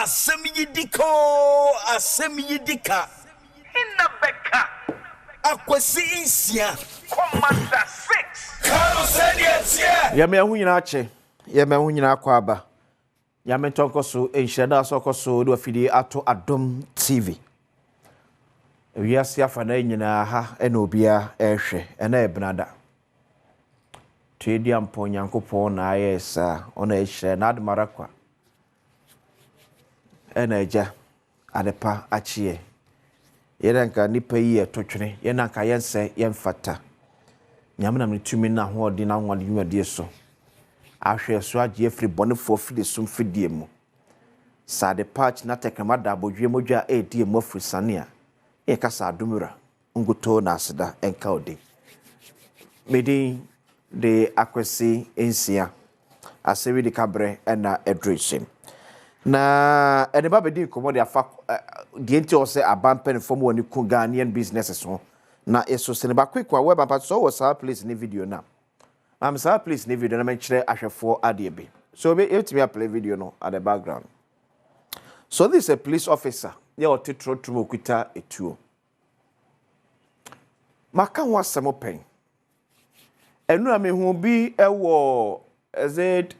Asem yidiko, asem yidika. Inna beka. Akwesi insia. Commander 6. Kano seniatia. Yame hunyina ache. Yame hunyina akwaba. Yame tonko so enhyeda so so do afidi ato Adom TV. Wiase afa na nyina ha ena obia ehwe ena ebnada. Twedi ampo nyankopon na ayesa ona ehye na admarakwa. Ena eja adepa achie. Yenanka nipa yi etotwene yenanka yense yemfata. Nyamena mtumi na ho odi na nwade nwade so. Ahwe so age afri bonefo fide sum fidie mu. Sade patch na tekama da bodwe modwa edi mu afrisane a e kasa adumura nguto na aseda enka odi. Medi de akwesi ensia asewi de kabre na edreshim. Na eneba bedi komo de afa de enti o se abampen fom woni ku Ghanaian businesses so na eso se ne ba quick web but so was our place in video na am sa place in video na me kire ahwefo ade be so be it me play video no at the background. So this is a police officer ya o titro tumo kuta etuo maka ho asem pen enu a me hu bi ewo ezed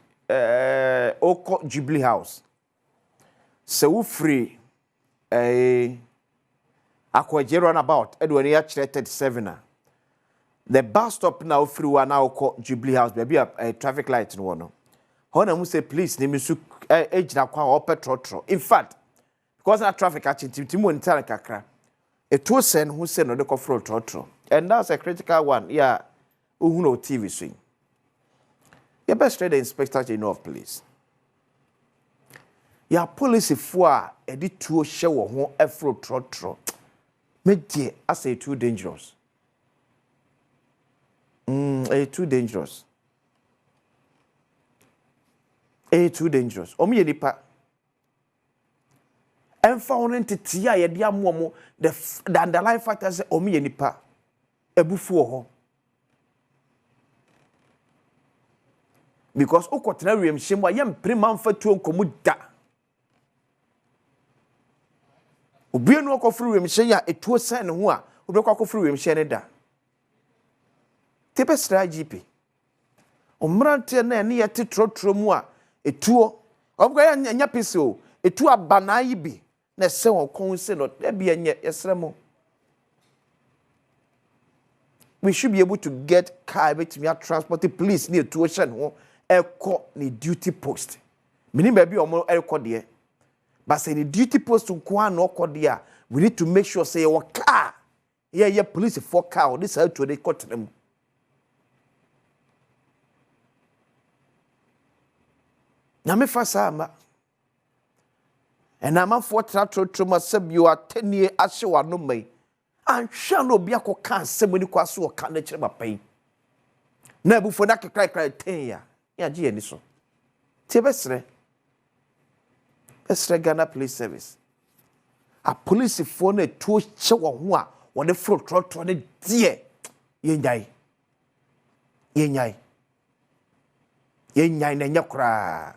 oko Jubilee House. So free akwaje run about edwani ya 37 the bus stop now free one now call Jubilee House baby a traffic light no no hona mu say please name su ejina kwa petrol in fact because that traffic activity mo ntara kakra it was send who send no the control trotro and that's a critical one yeah uhuno TV swing you best trade the inspector general of police. Ya police for edi tuo hye wo ho afro trotro medie asa too dangerous too dangerous too dangerous omo ye nipa emfa won entity a ye de amomo the underlying factors omo ye nipa ebufu ho because okotena wiem hyem wa ye mprema mfa tuo nkomu da obi enu akofuru wemhye ya etuo san ho a obekwa akofuru wemhye ne da tepe strategy omrante na ne yete trotro mu a etuo obga ya nya pese o etuo abana yi bi na se won kon se no da bia nye yesremo. We should be able to get car with me transport police near to ocean ho eko ni duty post minim ba bi omo eko de. But say the duty post to kwa no kodia, we need to make sure say your car. Yeah, police for car. This how to they cut them. Na me fasa ma. And I'm for tractor to myself you are 10 years ashe no me. And shall no be a can somebody kwaso can nature my pain. Na bu for that cry 10 years. Yeah, G and so. Tebesre. Extra Ghana Police Service. A police phone a two show one when the front trot on it dear. Yenyai. Yenyai. Yenyai na nyakra.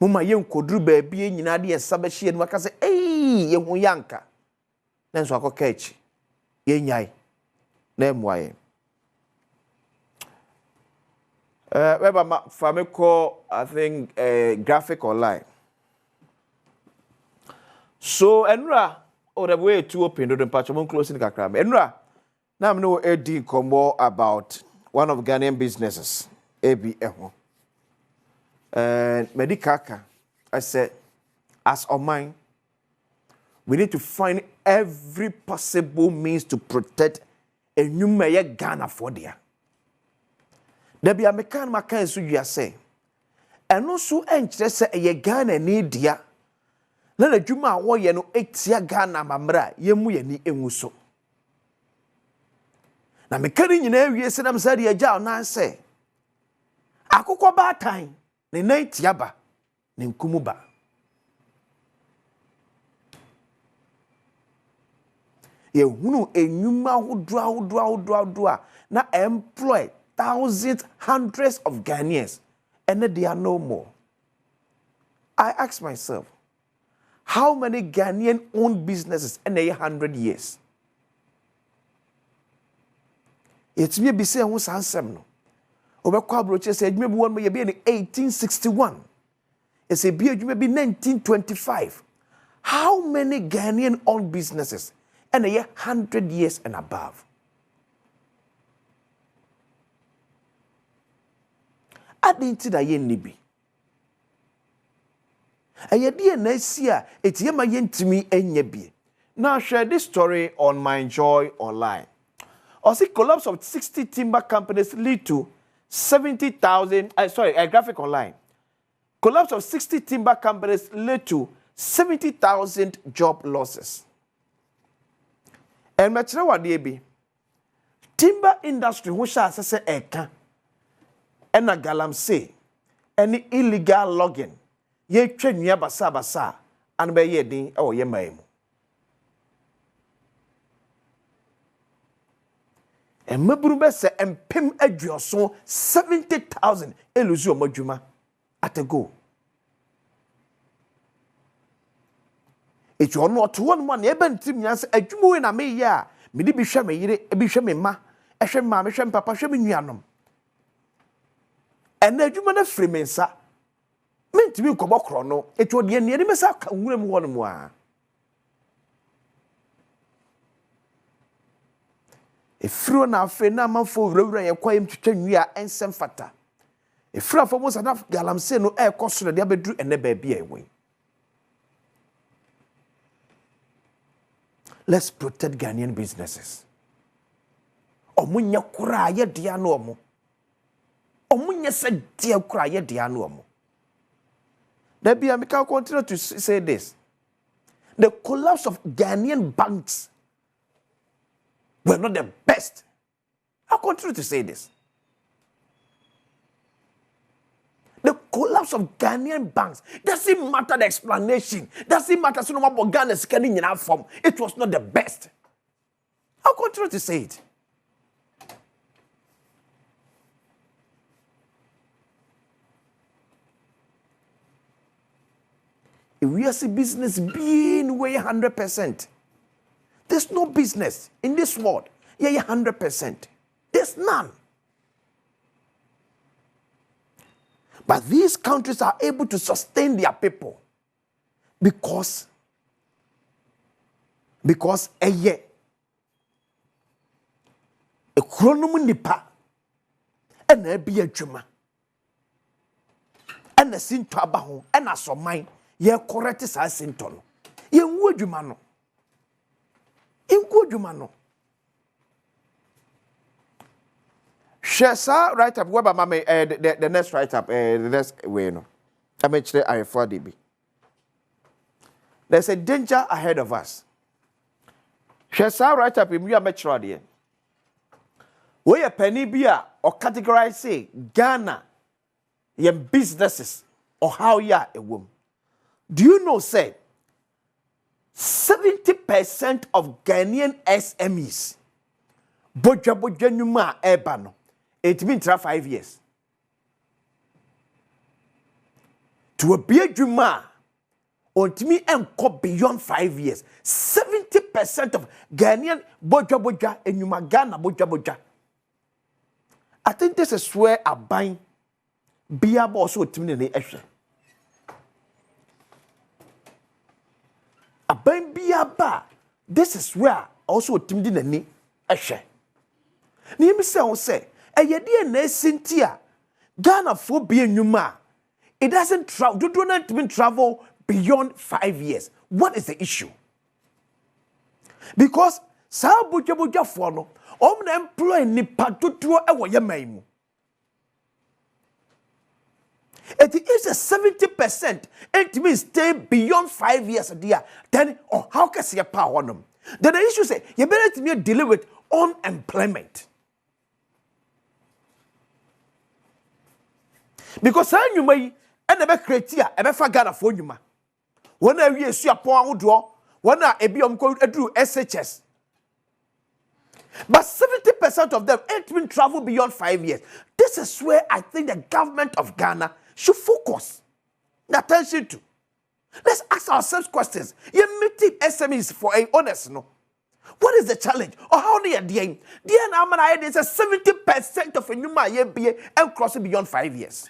Muma yen kodru baby in Yinadi and Sabashi and Wakase, eh, yen yanka. Then so I go catch. Yenyai. Name why. Weba Famiko, I think graphic online. So Enra or the way to open the patchmon closing kakram. Enra now know Eddie Combo about one of Ghanaian businesses, ABM. And Medicaka, I said, as on mine, we need to find every possible means to protect a new mayor Ghana for there. There be a mechanic so you are saying. And also interest a Ghana need dear. Na na dwuma wo ye no etia Ghana mamra ye mu ye ni enwuso na mekari nyina awie se nam sa de agya na se akokọ ba tan ne nan tia ba ne nkumu ba ye hunu enwuma hodo na employ thousands hundreds of Ghanaians and they are no more. I ask myself, how many Ghanaian owned businesses in a 100 years? It's me be saying who's Asem no. Obekwa broche say maybe one may be in 1861. It's a be maybe 1925. How many Ghanaian owned businesses in a 100 years and above? I didn't see that yen nibi. Aye di na sia etie ma yentimi enye bi. Now share this story on My Joy Online. Also, collapse of 60 timber companies lead to 70,000. Graphic Online. Collapse of 60 timber companies led to 70,000 job losses. And machira wade bi. Timber industry who sha asese eka. Ena galamsey. Any illegal logging. Ye twa nua basa an be ye din e wo ye mai mu. And Maburu say empim aduoso 70,000 eluzu omadwuma at a go. It you not one money eben tim yan say adwuma we na me ya me di bi hwe me yire e bi hwe me ma e hwe ma me hwe papa hwe me nuanom. And adwuma na free me nsa mentimi nkobokro no it you de ne me sa ka nwuram ho no mu a. Efiro na afe na manfo wura ye kwayem twetwa nwia ensem fata. Efiro afo mo sada galamse no e kosoro de abedru ene ba bia ewen. Let's protect Ghanaian businesses. Omunya kura ye dia no omo. Omunya se dia kura ye dia no omo. There be I can continue to say this. The collapse of Ghanaian banks were not the best. I'll continue to say this. The collapse of Ghanaian banks doesn't matter the explanation. Doesn't matter so no more Ghana is getting in our form. It was not the best. I'll continue to say it. If we see business being way 100%. There's no business in this world. Yeah, 100%. There's none. But these countries are able to sustain their people because a year, a chronomu nipa, and a be a juma, and a sin trabaho, and a so mine, ye correct as sinton. Ye would you mano. In good humano. Share sir write up where mama the next write up the next way no. I mentioned I for DB. There's a danger ahead of us. Share sir write up in you are metro there. Where penny beer or categorize say Ghana your businesses or how ya a woman. Do you know say 70% of Ghanaian SMEs boja nyuma eba no it been 5 years to be adwuma ontimi enko beyond 5 years 70% of Ghanaian boja enyuma Ghana boja. I think this is where a buying bia boss otimi ne ehwe aban bia ba. This is where also timdi nani ehwe ni mi say on say eyede na esintia Ghana for be enwuma it doesn't travel do not even travel beyond 5 years. What is the issue? Because sa boja for no na employ ni patotuo e wo yeman mu. It is a 70%. It means stay beyond 5 years there. Then, how can you power on them? Then the issue say you better to deal with unemployment. Because you may and never create here, ever forget for you. When I see a power draw, when I be SHS. But 70% of them ain't been travel beyond 5 years. This is where I think the government of Ghana should focus the attention to. Let's ask ourselves questions. You meet SMEs for a honest no. What is the challenge? Or how do you deal? There's a 70% of a new year and crossing beyond 5 years.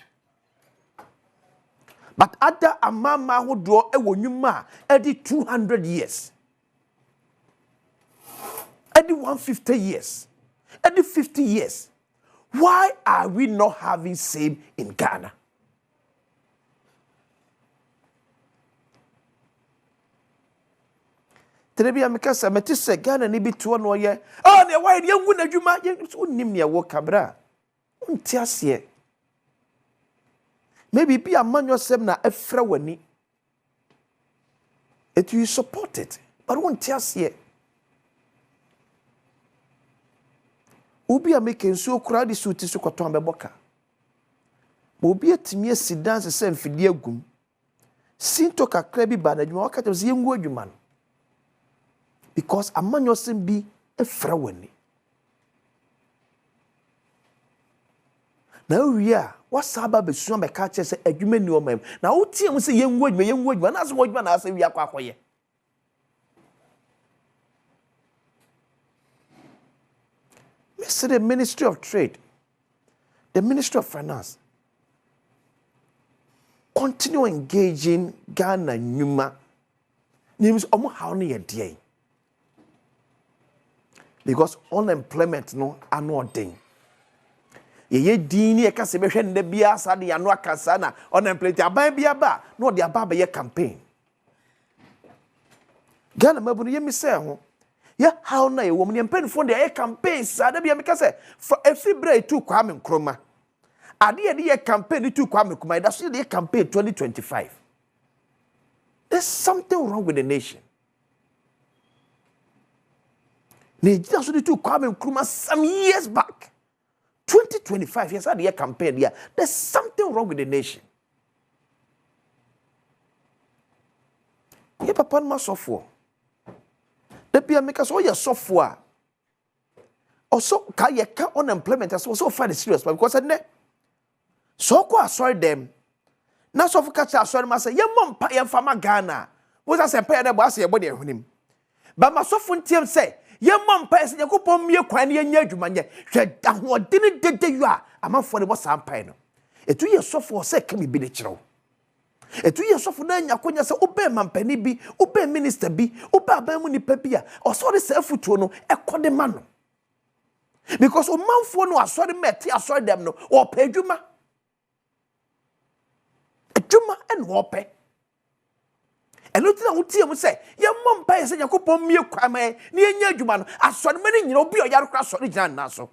But other amama who draw a wonyuma every 200 years. Every 150 years. Every 50 years. Why are we not having same in Ghana? Terebi ameka sa meti se Ghana ni bi to no ye. Oh ne why ye ngu na dwuma ye unnim ne wo kabra. Unti ase. Maybe be a man yourself na efra wani. It you support it, but unti ase. Obi a make nso kura di suti so kwato ambeboka. Obi atimi asidan se mfidi agum. Sinto kakra bi ba na dwuma wakata se ye ngu adwuma no. Because a man yourself be a frawani. Now we are what's about the swim catches a human new man. Now, Tim say young wood, and that's what man I say we are quite. Mr. The Ministry of Trade, the Ministry of Finance, continue engaging Ghana Numa. Names almost how near day. Because unemployment no ano thing. Ye dini e ka se behwe nde bia sa de ano akasa na unemployment aban bia ba no de aba ba ye campaign. Ghana mabu ye mi se ho. Ye how na ye wo me mpanfo de ye campaign sa da bia me ka se for every tu kwa me nkroma. Ade ye campaign tu kwa me kuma da so ye campaign 2025. There's something wrong with the nation. Nigeria so to Kwame Nkrumah some years back. 2025 years had the campaign here. There's something wrong with the nation. Ye papa ma software. The be make us all your software. Also ka ye ka unemployment as so far serious because so ko asori them. Na software catch asori ma say ye mom pa ye fama Ghana. Wo say pa ye dey bo ase ye body ehunim. Ba ma software ntiem say ye mom pa ese yakopom mie kwan ye nya adwuma nye hwe ahodene dede yu a amafo ne bo sampai no etu ye sofo se ka mi bi de kirew etu ye sofo na nya konya se obe mampani bi obe minister bi obe aban mu nipa bi a osori se afutuo no ekode ma no because o manfo no asori meti asori dem no o pa adwuma en wo pe. And no thing I would say, your mom pays and your coupon me crame, near Yajuman, as son many you know, be a yard cross original naso.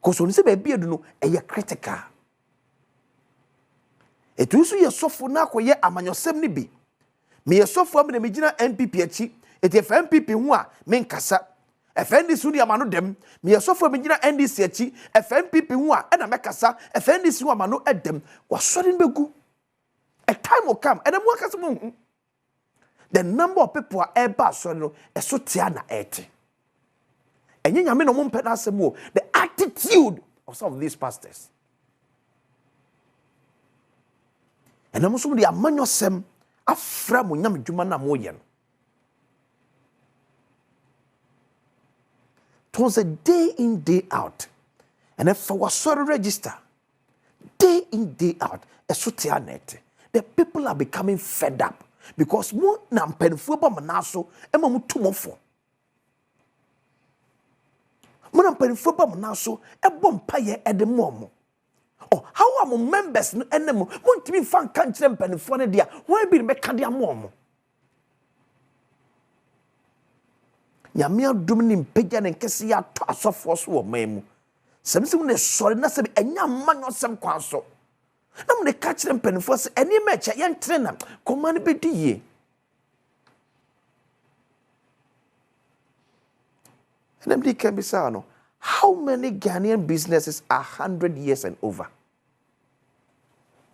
Cause when say baby, no, a year critical. It was your soft now, where a man your 70 be. Me a soft woman, the Medina MPP, it if MPP who are main cassa. If any Sunia manu dem, me a soft woman, NDC, if MPP who are and a macassa, if any Suamano at them was sudden be good. A time will come, and I'm working. The number of people are ever so tiana eti. And you know, the attitude of some of these pastors. And I'm also the amanyo sem afra mo nyam dwuma na mo ye no. It a day in day out. And if for sorry register day in day out so tiana eti. The people are becoming fed up. Because mo na mpenfo ba manaso ema mo tumofo mo na mpenfo ba manaso ebo mpaye edemo oh how am members no enemo mo ntimi fan kan kire mpenfo ne dia won bi me ka dia mo nyame adum ni mpegya ne nkese ya to asofo so wo memu semsim ne sori na se enya manyo sem kwaso. Nam de catch them pen for any match a young trainer. Command be ye. And them can be sano. How many Ghanaian businesses are 100 years and over?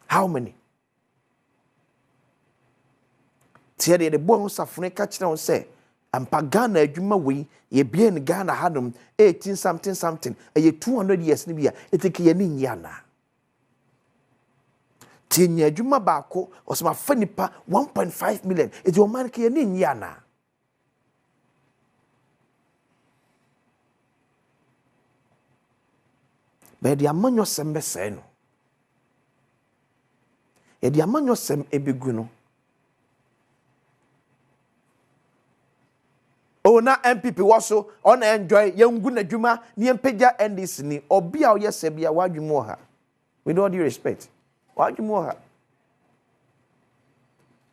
How many? Tiere the boy safune catch them say, and Pagana Juma we ye be in Ghana Hadum 18 something a ye 200 years nibia, it take ye yana. Tinya adwuma baako osema fa nipa 1.5 million. Eti o man ke ye ni ana. Be di amanyo sembe se no. E di amanyo sem ebegu no. O na MPP waso on enjoy yengu na dwuma ni empeja NDC ni obi a oyese bia wadwumo ha. With all due respect. Wadwumo ha.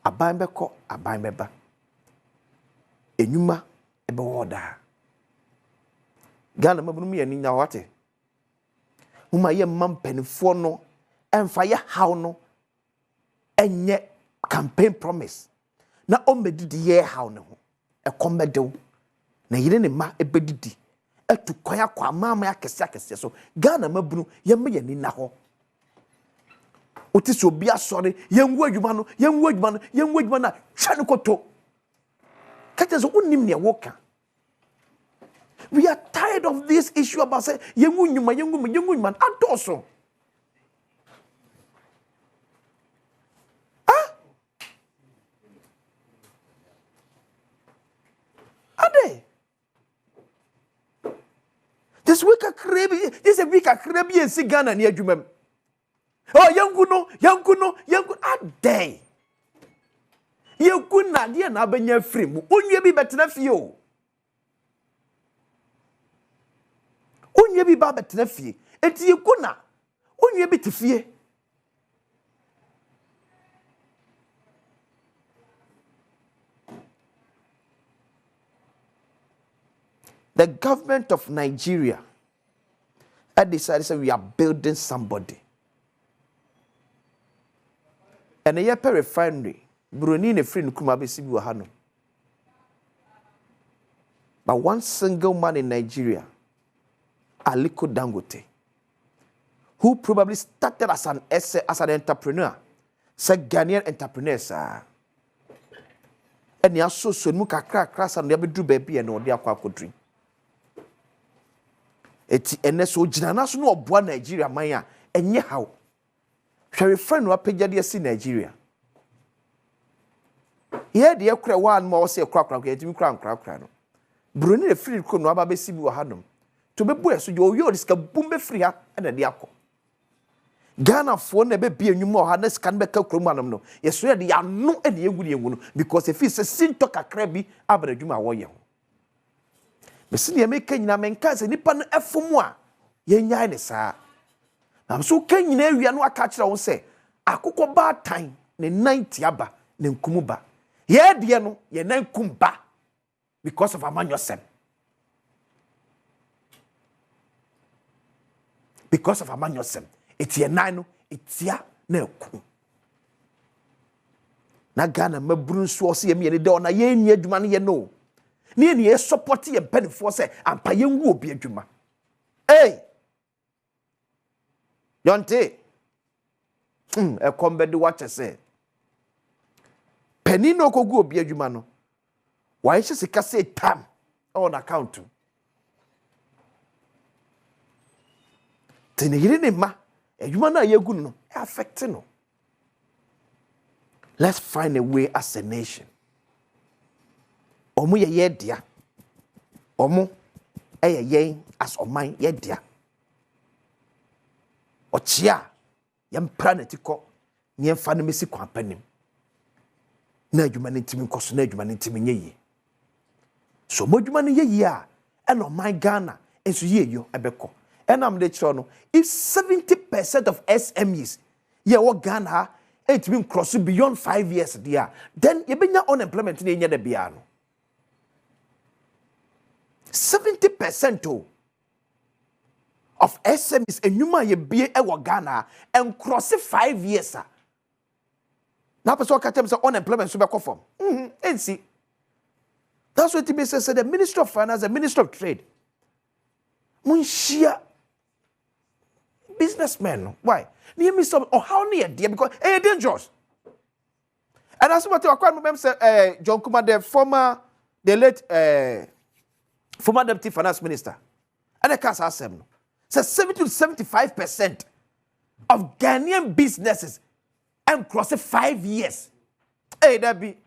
Aban beko aban beba. Enyuma ebe woda. Ghana mabunu mi ani nya wate. Uma ye mampanifo no emfa ye haw no enye campaign promise. Na omedidi ye haw ne ho. Ekomedew na yire ne ma ebedidi etu kwaya kwa mama ya kese so Ghana mabunu ye me yani na ho otisi obi asore yenwu adwuma na twa ne koto kete so unim ne woka. We are tired of this issue about say yenwu nyuma adoso. This week a week a crabby and see Ghana near Jumem. Oh, young no, a day. You could not dear Nabanya free. Wouldn't you be better than you? Wouldn't you be better than you? It's you could not. Wouldn't you be to fear? The government of Nigeria had decided that we are building somebody. And a yepe refinery, Bruni ne free nukuma besibi wahano. But one single man in Nigeria, Aliko Dangote, who probably started as an entrepreneur, said Ghanaian entrepreneur, sir. And he also so muka crass and never do baby and no dia kwa dream. Eti ene so jinana so no oboa Nigeria man a enye hawo hwere friend wa pagade asi Nigeria ye de ekura wan ma wo se ekura etimi kura no Bruni le free ko no aba be sibi wa hanom to be boy so yo diska bumbe free ha na de akọ Ghana fo na be bi enwuma o ha na sika be ka kurom anom no yeso ye de ya no e de eguri enwu no because if it's a sinto kakra bi abra dwuma wo ye ho. Mesini ya meka nyina menka se nipa no efomu a yenyae ne saa. Na so ka nyina awia no aka kira won se akokọ ba tan ne 90 aba ne nkumu ba. Ye de no ye nan kum ba because of amanyosem. Because of amanyosem. Etie nan no etia na eku. Na Ghana maburu nso o se ye me ne de ona ye ni adwuma no ye no. Ni e support ye penifo say ampa ye nwu obi adwuma. Hey. Yonte. E kombedi watch say. Penny no kogu obi adwuma no. Why she sika say tam on account. Tene yire ne ma adwuma na ye gu no affect no. Let's find a way as a nation. Omu ye dia. Omu ye as oman ye dia. Ochia yem planetiko ni emfa no mesi kwampanim. Na adwuma ne ntimi nkoso na adwuma ne ntimi nyeye. So modwuma ne yeye a e no man Ghana enso yeyo ebeko. Enam de chiro no if 70% of SMEs ye wo Ghana it mean cross beyond 5 years there then you benya unemployment na enya da bia no 70% of SMEs enyuma ye bie e wo Ghana and cross 5 years na person ka tell me say unemployment so be come from NC that's what it says the Minister of Finance, the Minister of Trade munshia businessmen. Why? Near me some or how near dear because dangerous. And that's what I remember say John Kuma, the late former deputy finance minister. And the cast Asem says 70 to 75% of Ghanaian businesses and cross 5 years. Hey, that be.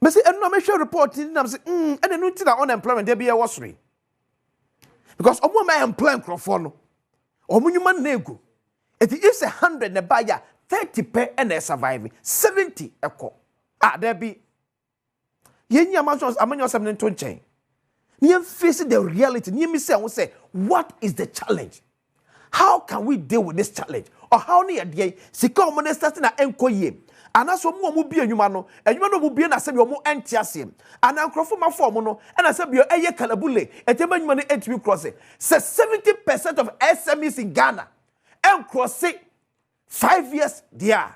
Me say, and no me share report. I'm say, and then no thing unemployment there be a worsery. Because omo my employment crofo no, omo nyuma nego. If 100 ne buyer 30 per and they survive 70 echo. There be. Yen yamachos amanyo Asem nto nchen. Ni face the reality. Ni me say, what is the challenge? How can we deal with this challenge? Or how near the sika omo starting na enko ye. Anaso mu bi enwuma no mu bi na Asem omo enti asem. Ana nkrofo ma form no na Asem bi eye kalabule etema enwuma no etimi cross. Say 70% of SMEs in Ghana and cross 5 years there.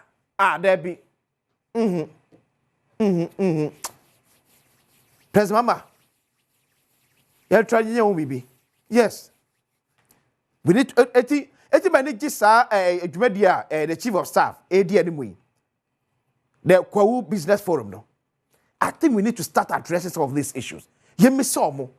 There be. President Mama, you're trying to be. Yes. We need to manage the chief of staff, AD anyway. The Kwawu Business Forum. No. I think we need to start addressing some of these issues. You miss some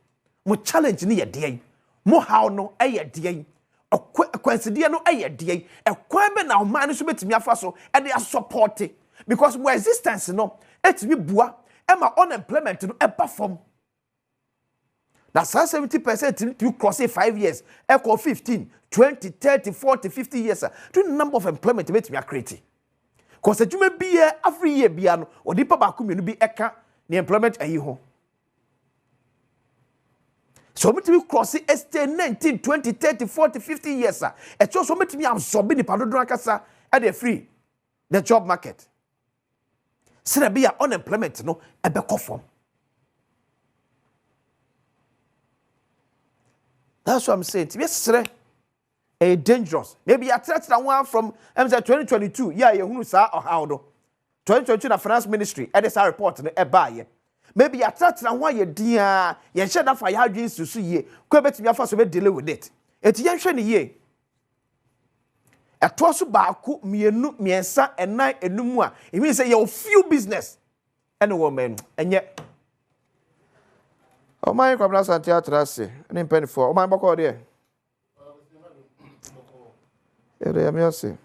more challenge in your day. More how no a day. A coincidence no a day. A quabe now management to me afaso and they are supported because my existence no it's me bua. And my unemployment to perform. That's 70% to cross 5 years, equal 15, 20, 30, 40, 50 years. To the number of employment makes me a creative. Because you may be here every year, Biano, or deeper back, you be eka, the employment a year. So many cross it 19, 20, 30, 40, 50 years. It's also many me absorbing the Padodrakasa at the free, the job market. Say be unemployment no e be form. That's what I'm saying. Yes, a dangerous. Maybe I touched that one from 2022. Yeah, you who sa or how do 2022 na finance ministry. And this report no e buy. Maybe I touched that one ye dear. You share that for your dreams to see ye. Go bet me first we delay with it. It yen hwe ne ye. Atoso baaku mienu miensa enan enum a it means say you few business and woman enye o man kwabna santia trase ni pen for o man boko there ere am yase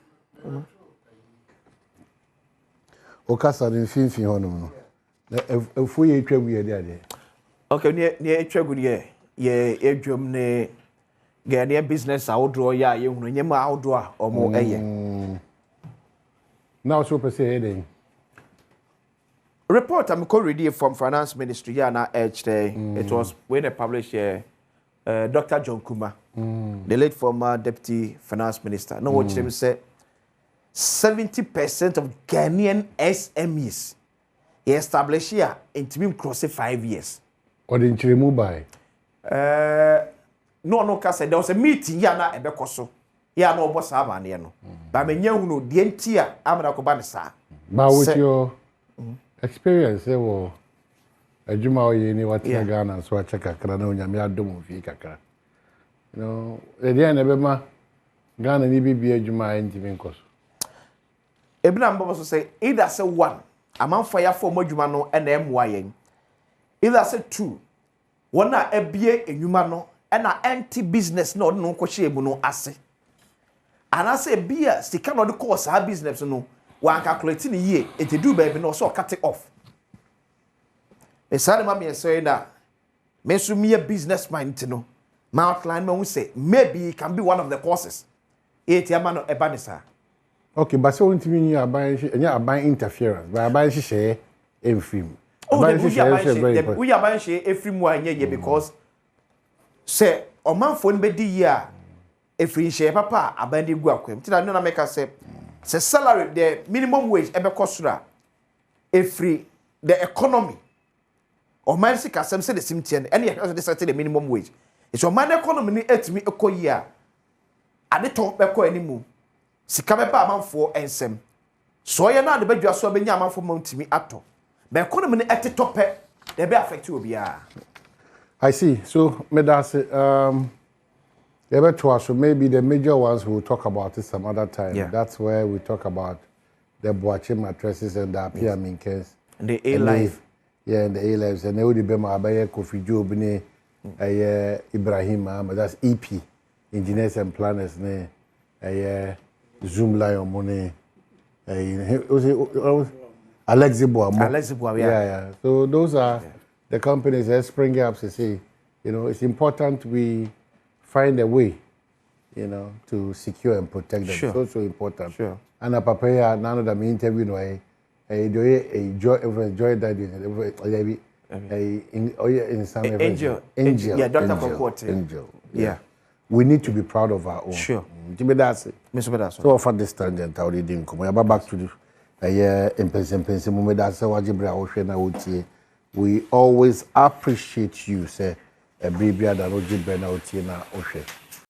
o kasa ni finfin honum no efu ye twagu ye de okay ni etwagu ye edwom ne Ghanaian business outdoor ya ye hunu nyema outdoor omo eye. Now so per say then. Report I'm ready from finance ministry ya na it was when they published Dr. John Kuma, the late former deputy finance minister. No what them say 70% of Ghanaian SMEs he established here in Timim cross 5 years. Or in Chiremu by no kasa there was a meeting ya na ebekoso ya na obo sa amane no ba menya hunu de ntia amana ko ba ne sa ba with your experience wo adwuma oye ni watia Ghana so acha kakra na onyame adom fi kakra you know e dey na be ma Ghana ni bibia adwuma entimi nkoso ebina mbo so say either say one amanfa ya for adwuma no na emwa yen either say two one na ebie enwuma no na anti business no no kwhye mu no ase anase bia sika no de course ha business no wan calculate ni ye it do baby no so cut it off e sare ma me say na me so me business mind no my outline me say maybe it can be one of the courses it ya ma no e ba ni sa okay but so ntimi ni aban interference but aban hye enfim we aban hye efrim wa nye because say omanfo no bedi yi a efri hye papa abandi gu akwam ti na no na make say salary the minimum wage ebe kosura efri the economy oman sika sem say the simtien and you say the minimum wage it's oman economy ni etimi ekoyi a ade to be ko animu sika be ba amanfo ensem so ye na ade badwa so be nya amanfo mantimi ato be economy ni etitope dey be affect obi a I see. So, so maybe the major ones we'll talk about it some other time. Yeah. That's where we talk about the Boache mattresses and the Apia Minkens. And the A-Life. Yeah, and the A-Lives. And they would be my Abaye Kofi Job, Ibrahim, that's EP, Engineers and Planners, Zoom Lion money. Alexibo. Alexibo, yeah. So those are the companies that spring up to say, you know, it's important we find a way, you know, to secure and protect them. Sure. It's also important. Sure. And a papa now that me interview no a joy that in some Angel. Yeah, Dr. Kokote. Angel. Yeah. We need to be proud of our own. Sure. Mr. Bedaso. So for this tangent, I already didn't come. I back to the we always appreciate you, say a baby that no jibbe na otie na ohwe.